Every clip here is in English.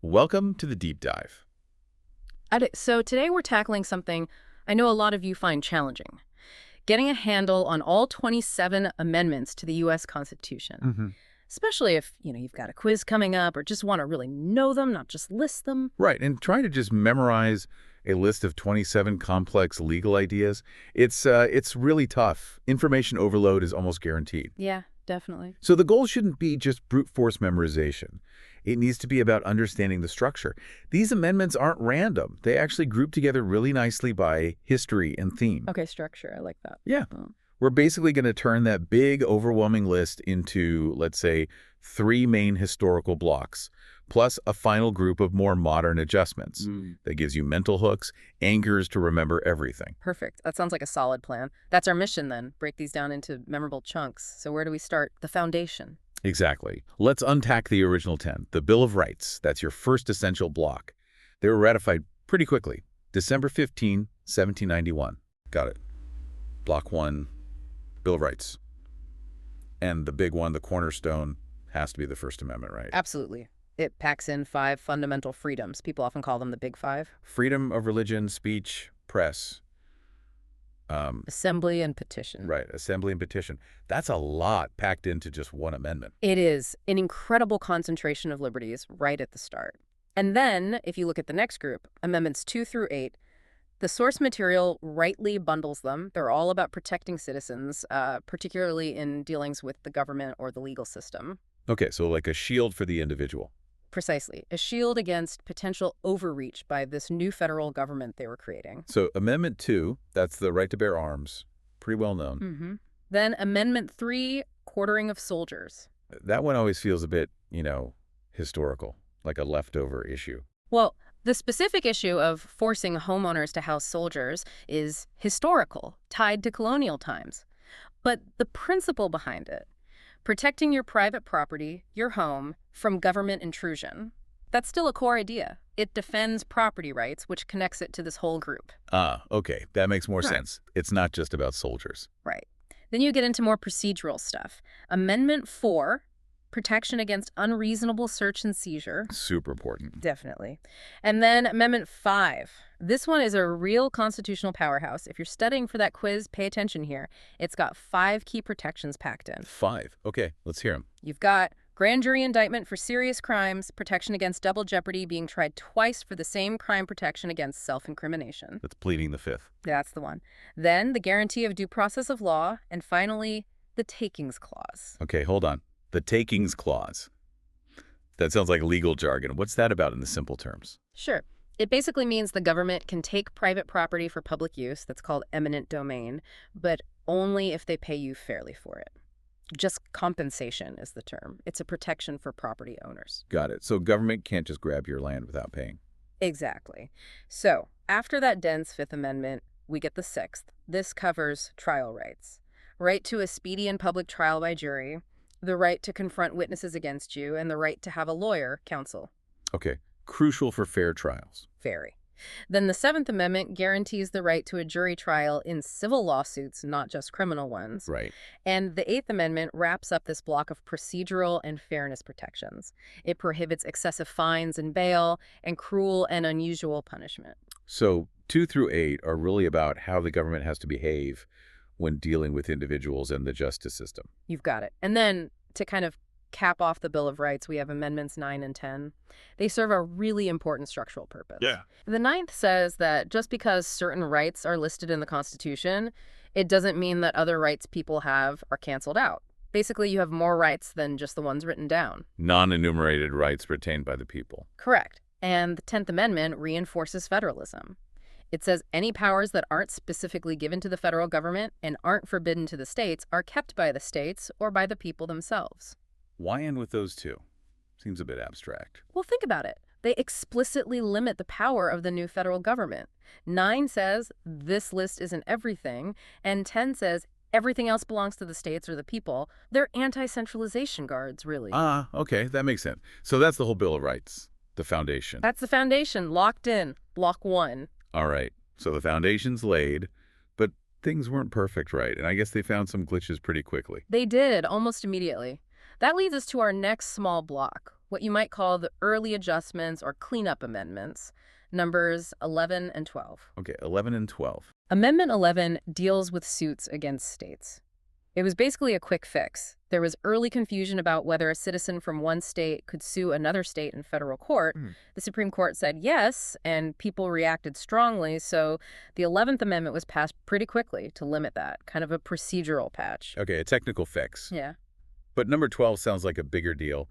Welcome to the deep dive. So today we're tackling something I know a lot of you find challenging. Getting a handle on all 27 amendments to the U.S. Constitution. hmm Especially if, you've got a quiz coming up or just want to really know them, not just list them. Right, and trying to just memorize a list of 27 complex legal ideas, it's really tough. Information overload is almost guaranteed. Yeah, definitely. So the goal shouldn't be just brute force memorization. It needs to be about understanding the structure. These amendments aren't random. They actually group together really nicely by history and theme. Okay, structure. I like that. Yeah. Oh. We're basically going to turn that big, overwhelming list into, let's say, 3 main historical blocks, plus a final group of more modern adjustments. That gives you mental hooks, anchors to remember everything. Perfect. That sounds like a solid plan. That's our mission then. Break these down into memorable chunks. So where do we start? The foundation. Exactly. Let's unpack the original 10, the Bill of Rights. That's your first essential block. They were ratified pretty quickly, December 15, 1791. Got it. Block 1, Bill of Rights. And the big one, the cornerstone, has to be the First Amendment, right? Absolutely. It packs in 5 fundamental freedoms. People often call them the Big Five. Freedom of religion, speech, press. Assembly and petition. Right, assembly and petition. That's a lot packed into just one amendment. It is an incredible concentration of liberties right at the start. And then, if you look at the next group, Amendments 2 through 8, the source material rightly bundles them. They're all about protecting citizens, particularly in dealings with the government or the legal system. Okay, so like a shield for the individual. Precisely. A shield against potential overreach by this new federal government they were creating. So Amendment 2, that's the right to bear arms. Pretty well known. Then Amendment 3, quartering of soldiers. That one always feels a bit, historical, like a leftover issue. Well, the specific issue of forcing homeowners to house soldiers is historical, tied to colonial times. But the principle behind it, protecting your private property, your home, from government intrusion, that's still a core idea. It defends property rights, which connects it to this whole group. Ah, okay, that makes more Right. sense. It's not just about soldiers. Right. Then you get into more procedural stuff. Amendment 4, protection against unreasonable search and seizure. Super important. Definitely. And then Amendment 5. This one is a real constitutional powerhouse. If you're studying for that quiz, pay attention here. It's got 5 key protections packed in. 5. Okay, let's hear them. You've got grand jury indictment for serious crimes, protection against double jeopardy, being tried twice for the same crime, protection against self-incrimination. That's pleading the fifth. That's the one. Then the guarantee of due process of law, and finally, the takings clause. Okay, hold on. The takings clause. That sounds like legal jargon. What's that about in the simple terms? Sure. It basically means the government can take private property for public use, that's called eminent domain, but only if they pay you fairly for it. Just compensation is the term. It's a protection for property owners. Got it. So government can't just grab your land without paying. Exactly. So, after that dense Fifth Amendment, we get the Sixth. This covers trial rights. Right to a speedy and public trial by jury, the right to confront witnesses against you, and the right to have a lawyer, counsel. Okay, crucial for fair trials. Very. Then the Seventh Amendment guarantees the right to a jury trial in civil lawsuits, not just criminal ones. Right. And the Eighth Amendment wraps up this block of procedural and fairness protections. It prohibits excessive fines and bail and cruel and unusual punishment. So 2 through 8 are really about how the government has to behave when dealing with individuals and the justice system. You've got it. And then to kind of cap off the Bill of Rights, we have Amendments 9 and 10. They serve a really important structural purpose. Yeah. The Ninth says that just because certain rights are listed in the Constitution, it doesn't mean that other rights people have are canceled out. Basically, you have more rights than just the ones written down. Non-enumerated rights retained by the people. Correct. And the 10th Amendment reinforces federalism. It says any powers that aren't specifically given to the federal government and aren't forbidden to the states are kept by the states or by the people themselves. Why end with those two? Seems a bit abstract. Well, think about it. They explicitly limit the power of the new federal government. 9 says this list isn't everything, and 10 says everything else belongs to the states or the people. They're anti-centralization guards, really. Ah, okay, that makes sense. So that's the whole Bill of Rights, the foundation. That's the foundation, locked in, block 1. All right, so the foundation's laid, but things weren't perfect, right? And I guess they found some glitches pretty quickly. They did, almost immediately. That leads us to our next small block. what you might call the early adjustments or cleanup amendments, numbers 11 and 12. Okay, 11 and 12. Amendment 11 deals with suits against states. It was basically a quick fix. There was early confusion about whether a citizen from one state could sue another state in federal court. The Supreme Court said yes, and people reacted strongly, so the 11th Amendment was passed pretty quickly to limit that, kind of a procedural patch. Okay, a technical fix. Yeah. But number 12 sounds like a bigger deal.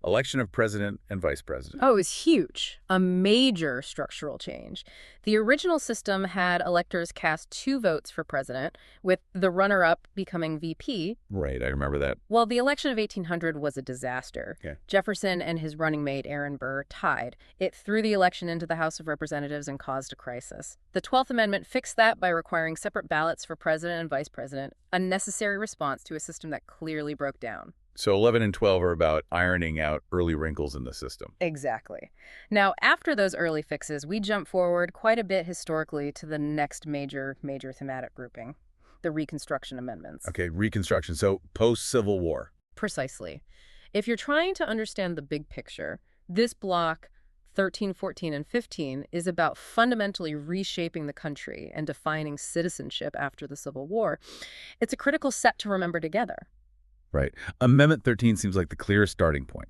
Election of president and vice president. Oh, it was huge. A major structural change. The original system had electors cast 2 votes for president, with the runner-up becoming VP. Right, I remember that. Well, the election of 1800 was a disaster. Okay. Jefferson and his running mate, Aaron Burr, tied. It threw the election into the House of Representatives and caused a crisis. The 12th Amendment fixed that by requiring separate ballots for president and vice president, a necessary response to a system that clearly broke down. So 11 and 12 are about ironing out early wrinkles in the system. Exactly. Now, after those early fixes, we jump forward quite a bit historically to the next major thematic grouping, the Reconstruction Amendments. Okay, Reconstruction. So post-Civil War. Precisely. If you're trying to understand the big picture, this block, 13, 14, and 15, is about fundamentally reshaping the country and defining citizenship after the Civil War. It's a critical set to remember together. Right. Amendment 13 seems like the clearest starting point.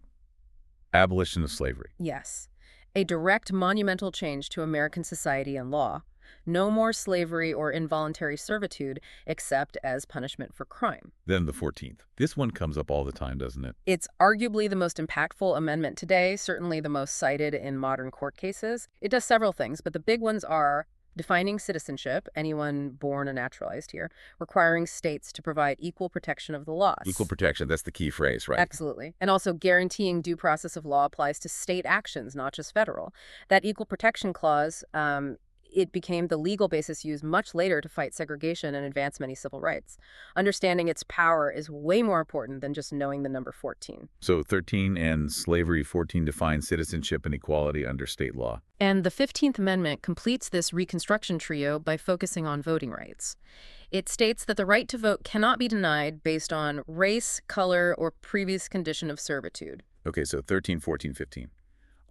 Abolition of slavery. Yes. A direct monumental change to American society and law. No more slavery or involuntary servitude except as punishment for crime. Then the 14th. This one comes up all the time, doesn't it? It's arguably the most impactful amendment today, certainly the most cited in modern court cases. It does several things, but the big ones are defining citizenship, anyone born and naturalized here, requiring states to provide equal protection of the laws. Equal protection, that's the key phrase, right? Absolutely. And also guaranteeing due process of law applies to state actions, not just federal. That equal protection clause, it became the legal basis used much later to fight segregation and advance many civil rights. Understanding its power is way more important than just knowing the number 14. So 13 and slavery, 14 define citizenship and equality under state law. And the 15th Amendment completes this Reconstruction trio by focusing on voting rights. It states that the right to vote cannot be denied based on race, color, or previous condition of servitude. Okay, so 13, 14, 15.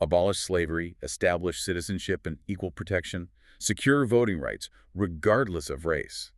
Abolish slavery, establish citizenship and equal protection, secure voting rights, regardless of race.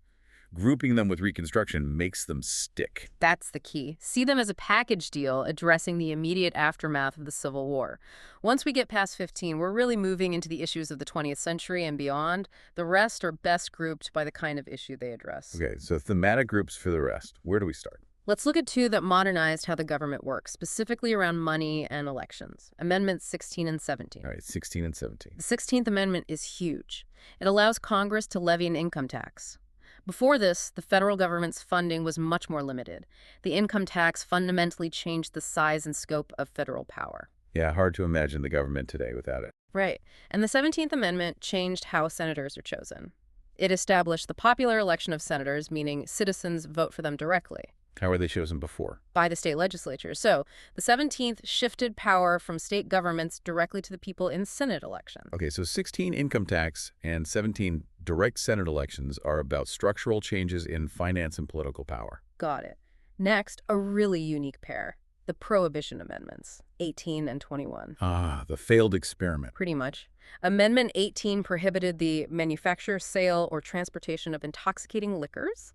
Grouping them with Reconstruction makes them stick. That's the key. See them as a package deal addressing the immediate aftermath of the Civil War. Once we get past 15, we're really moving into the issues of the 20th century and beyond. The rest are best grouped by the kind of issue they address. Okay, so thematic groups for the rest. Where do we start? Let's look at 2 that modernized how the government works, specifically around money and elections. Amendments 16 and 17. All right, 16 and 17. The 16th Amendment is huge. It allows Congress to levy an income tax. Before this, the federal government's funding was much more limited. The income tax fundamentally changed the size and scope of federal power. Yeah, hard to imagine the government today without it. Right. And the 17th Amendment changed how senators are chosen. It established the popular election of senators, meaning citizens vote for them directly. How were they chosen before? By the state legislature. So the 17th shifted power from state governments directly to the people in Senate elections. Okay, so 16 income tax and 17 direct Senate elections are about structural changes in finance and political power. Got it. Next, a really unique pair. The Prohibition Amendments, 18 and 21. Ah, the failed experiment. Pretty much. Amendment 18 prohibited the manufacture, sale, or transportation of intoxicating liquors,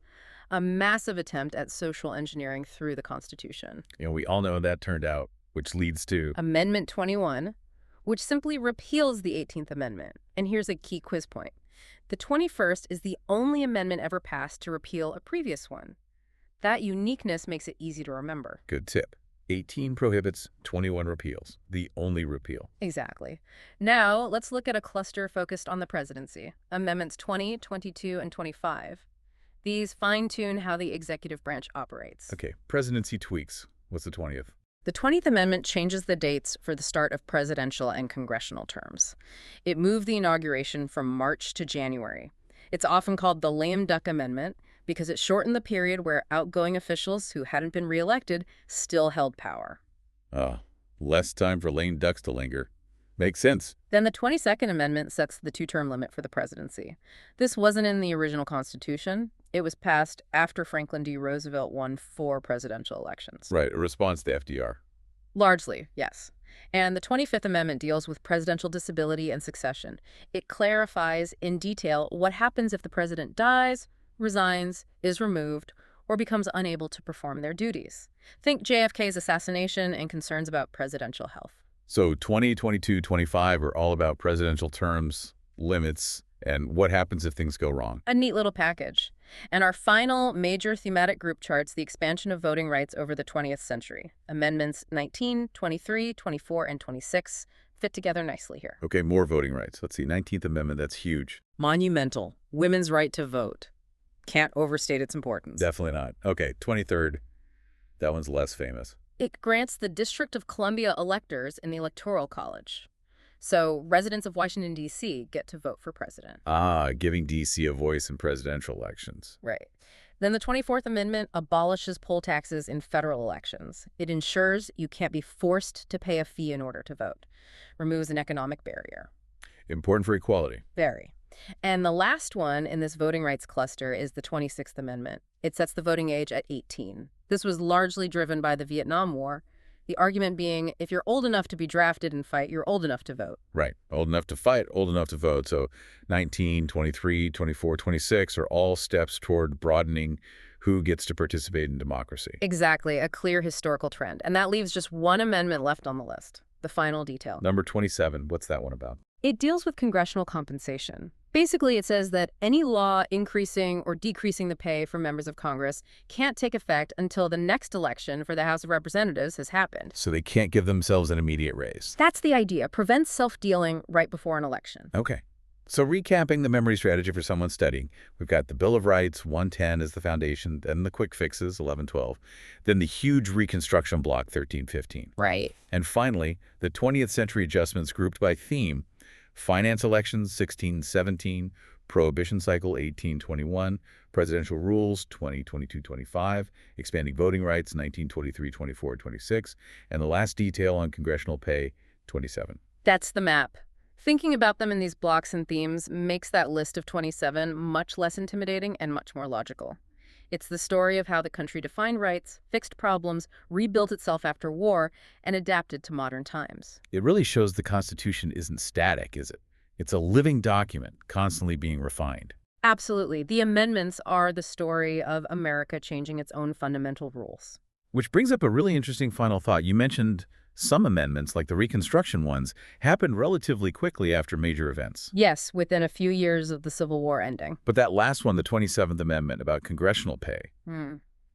a massive attempt at social engineering through the Constitution. You know, we all know that turned out, which leads to Amendment 21, which simply repeals the 18th Amendment. And here's a key quiz point. The 21st is the only amendment ever passed to repeal a previous one. That uniqueness makes it easy to remember. Good tip. 18 prohibits, 21 repeals. The only repeal. Exactly. Now, let's look at a cluster focused on the presidency. Amendments 20, 22, and 25. These fine-tune how the executive branch operates. Okay, presidency tweaks. What's the 20th? The 20th Amendment changes the dates for the start of presidential and congressional terms. It moved the inauguration from March to January. It's often called the lame duck amendment because it shortened the period where outgoing officials who hadn't been reelected still held power. Less time for lame ducks to linger. Makes sense. Then the 22nd Amendment sets the 2-term limit for the presidency. This wasn't in the original Constitution. It was passed after Franklin D. Roosevelt won 4 presidential elections. Right, a response to FDR. Largely, yes. And the 25th Amendment deals with presidential disability and succession. It clarifies in detail what happens if the president dies, resigns, is removed, or becomes unable to perform their duties. Think JFK's assassination and concerns about presidential health. So 20, 22, 25 are all about presidential terms, limits, and what happens if things go wrong. A neat little package. And our final major thematic group charts the expansion of voting rights over the 20th century. Amendments 19, 23, 24, and 26 fit together nicely here. Okay, more voting rights. Let's see, 19th Amendment, that's huge. Monumental. Women's right to vote. Can't overstate its importance. Definitely not. Okay, 23rd, that one's less famous. It grants the District of Columbia electors in the Electoral College. So residents of Washington, D.C. get to vote for president. Ah, giving D.C. a voice in presidential elections. Right. Then the 24th Amendment abolishes poll taxes in federal elections. It ensures you can't be forced to pay a fee in order to vote. Removes an economic barrier. Important for equality. Very. And the last one in this voting rights cluster is the 26th Amendment. It sets the voting age at 18. This was largely driven by the Vietnam War. The argument being, if you're old enough to be drafted and fight, you're old enough to vote. Right. Old enough to fight, old enough to vote. So 19, 23, 24, 26 are all steps toward broadening who gets to participate in democracy. Exactly, a clear historical trend. And that leaves just one amendment left on the list, the final detail. Number 27, what's that one about? It deals with congressional compensation. Basically, it says that any law increasing or decreasing the pay for members of Congress can't take effect until the next election for the House of Representatives has happened. So they can't give themselves an immediate raise. That's the idea. Prevents self-dealing right before an election. Okay. So recapping the memory strategy for someone studying, we've got the Bill of Rights, 110 as the foundation, then the quick fixes, 11, 12, then the huge Reconstruction block, 13, 15. Right. And finally, the 20th century adjustments grouped by theme: finance elections, 16, 17, prohibition cycle, 18, 21, presidential rules, 20, 22, 25, expanding voting rights, 19, 23, 24, 26, and the last detail on congressional pay, 27. That's the map. Thinking about them in these blocks and themes makes that list of 27 much less intimidating and much more logical. It's the story of how the country defined rights, fixed problems, rebuilt itself after war, and adapted to modern times. It really shows the Constitution isn't static, is it? It's a living document, constantly being refined. Absolutely. The amendments are the story of America changing its own fundamental rules. Which brings up a really interesting final thought. You mentioned some amendments, like the Reconstruction ones, happened relatively quickly after major events. Yes, within a few years of the Civil War ending. But that last one, the 27th Amendment about congressional pay,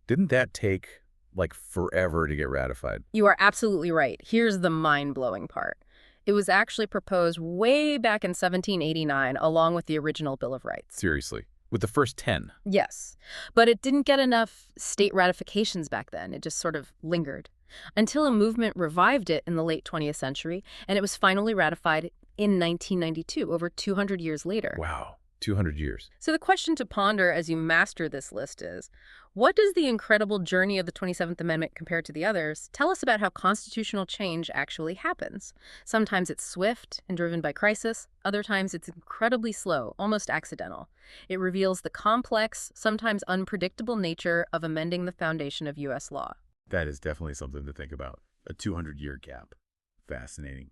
didn't that take, like, forever to get ratified? You are absolutely right. Here's the mind-blowing part. It was actually proposed way back in 1789, along with the original Bill of Rights. Seriously. With the first 10. Yes, but it didn't get enough state ratifications back then. It just sort of lingered until a movement revived it in the late 20th century, and it was finally ratified in 1992, over 200 years later. Wow, 200 years. So the question to ponder as you master this list is, what does the incredible journey of the 27th Amendment compare to the others? Tell us about how constitutional change actually happens. Sometimes it's swift and driven by crisis. Other times it's incredibly slow, almost accidental. It reveals the complex, sometimes unpredictable nature of amending the foundation of U.S. law. That is definitely something to think about. A 200-year gap. Fascinating.